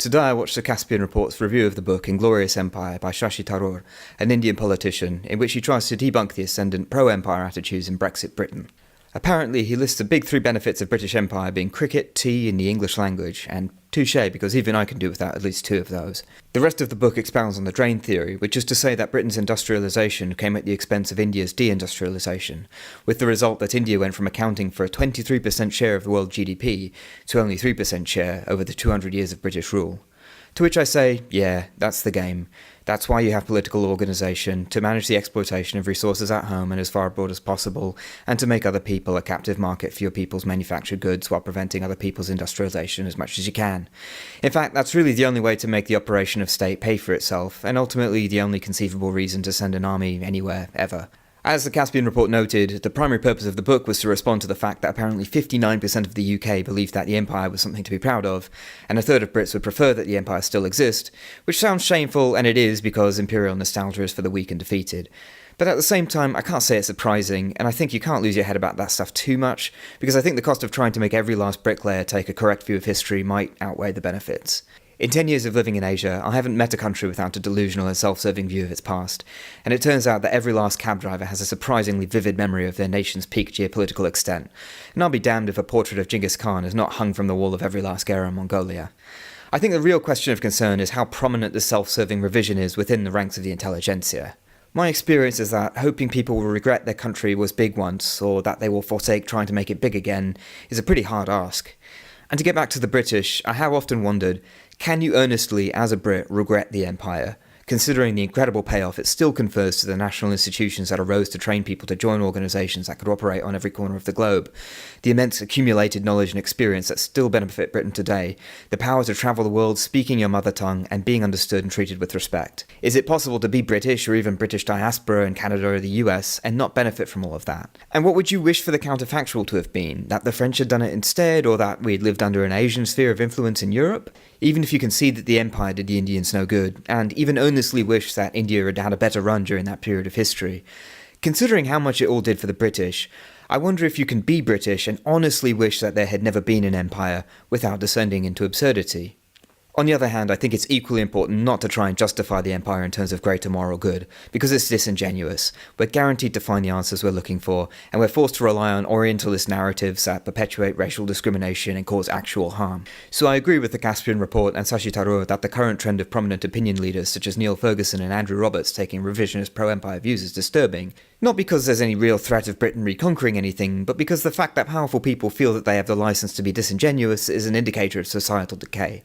Today I watched the Caspian Report's review of the book Inglorious Empire by Shashi Tharoor, an Indian politician, in which he tries to debunk the ascendant pro-empire attitudes in Brexit Britain. Apparently, he lists the big three benefits of British Empire being cricket, tea and the English language, and touche, because even I can do without at least two of those. The rest of the book expounds on the drain theory, which is to say that Britain's industrialisation came at the expense of India's deindustrialisation, with the result that India went from accounting for a 23% share of the world GDP to only 3% share over the 200 years of British rule. To which I say, yeah, that's the game. That's why you have political organisation, to manage the exploitation of resources at home and as far abroad as possible, and to make other people a captive market for your people's manufactured goods while preventing other people's industrialisation as much as you can. In fact, that's really the only way to make the operation of state pay for itself, and ultimately the only conceivable reason to send an army anywhere, ever. As the Caspian Report noted, the primary purpose of the book was to respond to the fact that apparently 59% of the UK believed that the Empire was something to be proud of, and a third of Brits would prefer that the Empire still exist, which sounds shameful, and it is because imperial nostalgia is for the weak and defeated. But at the same time, I can't say it's surprising, and I think you can't lose your head about that stuff too much, because I think the cost of trying to make every last bricklayer take a correct view of history might outweigh the benefits. In 10 years of living in Asia, I haven't met a country without a delusional and self-serving view of its past, and it turns out that every last cab driver has a surprisingly vivid memory of their nation's peak geopolitical extent, and I'll be damned if a portrait of Genghis Khan is not hung from the wall of every last Gera in Mongolia. I think the real question of concern is how prominent this self-serving revision is within the ranks of the intelligentsia. My experience is that hoping people will regret their country was big once, or that they will forsake trying to make it big again, is a pretty hard ask. And to get back to the British, I have often wondered, can you earnestly, as a Brit, regret the Empire, considering the incredible payoff it still confers to the national institutions that arose to train people to join organisations that could operate on every corner of the globe, the immense accumulated knowledge and experience that still benefit Britain today, the power to travel the world speaking your mother tongue and being understood and treated with respect? Is it possible to be British or even British diaspora in Canada or the US and not benefit from all of that? And what would you wish for the counterfactual to have been? That the French had done it instead, or that we'd lived under an Asian sphere of influence in Europe? Even if you can see that the Empire did the Indians no good, and even earnestly wish that India had had a better run during that period of history, considering how much it all did for the British, I wonder if you can be British and honestly wish that there had never been an empire without descending into absurdity. On the other hand, I think it's equally important not to try and justify the empire in terms of greater moral good, because it's disingenuous. We're guaranteed to find the answers we're looking for, and we're forced to rely on Orientalist narratives that perpetuate racial discrimination and cause actual harm. So I agree with the Caspian Report and Shashi Tharoor that the current trend of prominent opinion leaders such as Neil Ferguson and Andrew Roberts taking revisionist pro-empire views is disturbing, not because there's any real threat of Britain reconquering anything, but because the fact that powerful people feel that they have the license to be disingenuous is an indicator of societal decay.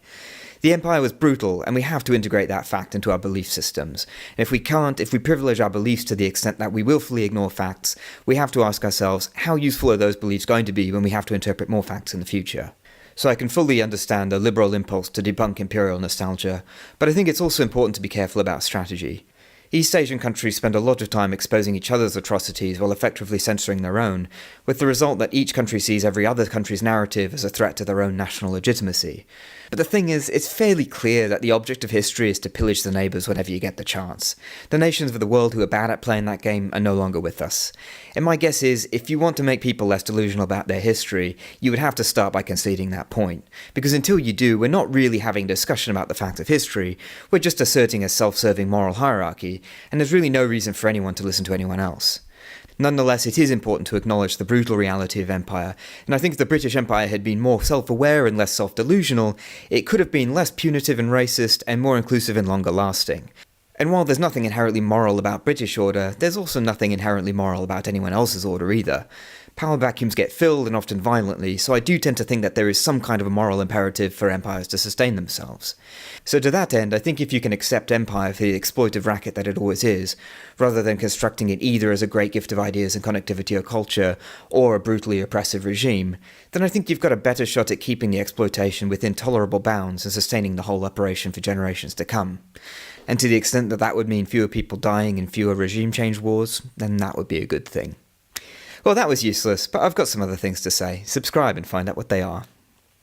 The Empire was brutal, and we have to integrate that fact into our belief systems. And if we can't, if we privilege our beliefs to the extent that we willfully ignore facts, we have to ask ourselves, how useful are those beliefs going to be when we have to interpret more facts in the future? So I can fully understand the liberal impulse to debunk imperial nostalgia, but I think it's also important to be careful about strategy. East Asian countries spend a lot of time exposing each other's atrocities while effectively censoring their own, with the result that each country sees every other country's narrative as a threat to their own national legitimacy. But the thing is, it's fairly clear that the object of history is to pillage the neighbours whenever you get the chance. The nations of the world who are bad at playing that game are no longer with us. And my guess is, if you want to make people less delusional about their history, you would have to start by conceding that point. Because until you do, we're not really having a discussion about the fact of history, we're just asserting a self-serving moral hierarchy, and there's really no reason for anyone to listen to anyone else. Nonetheless, it is important to acknowledge the brutal reality of empire, and I think if the British Empire had been more self-aware and less self-delusional, it could have been less punitive and racist, and more inclusive and longer lasting. And while there's nothing inherently moral about British order, there's also nothing inherently moral about anyone else's order either. Power vacuums get filled, and often violently, so I do tend to think that there is some kind of a moral imperative for empires to sustain themselves. So to that end, I think if you can accept empire for the exploitive racket that it always is, rather than constructing it either as a great gift of ideas and connectivity or culture, or a brutally oppressive regime, then I think you've got a better shot at keeping the exploitation within tolerable bounds and sustaining the whole operation for generations to come. And to the extent that that would mean fewer people dying and fewer regime change wars, then that would be a good thing. Well, that was useless, but I've got some other things to say. Subscribe and find out what they are.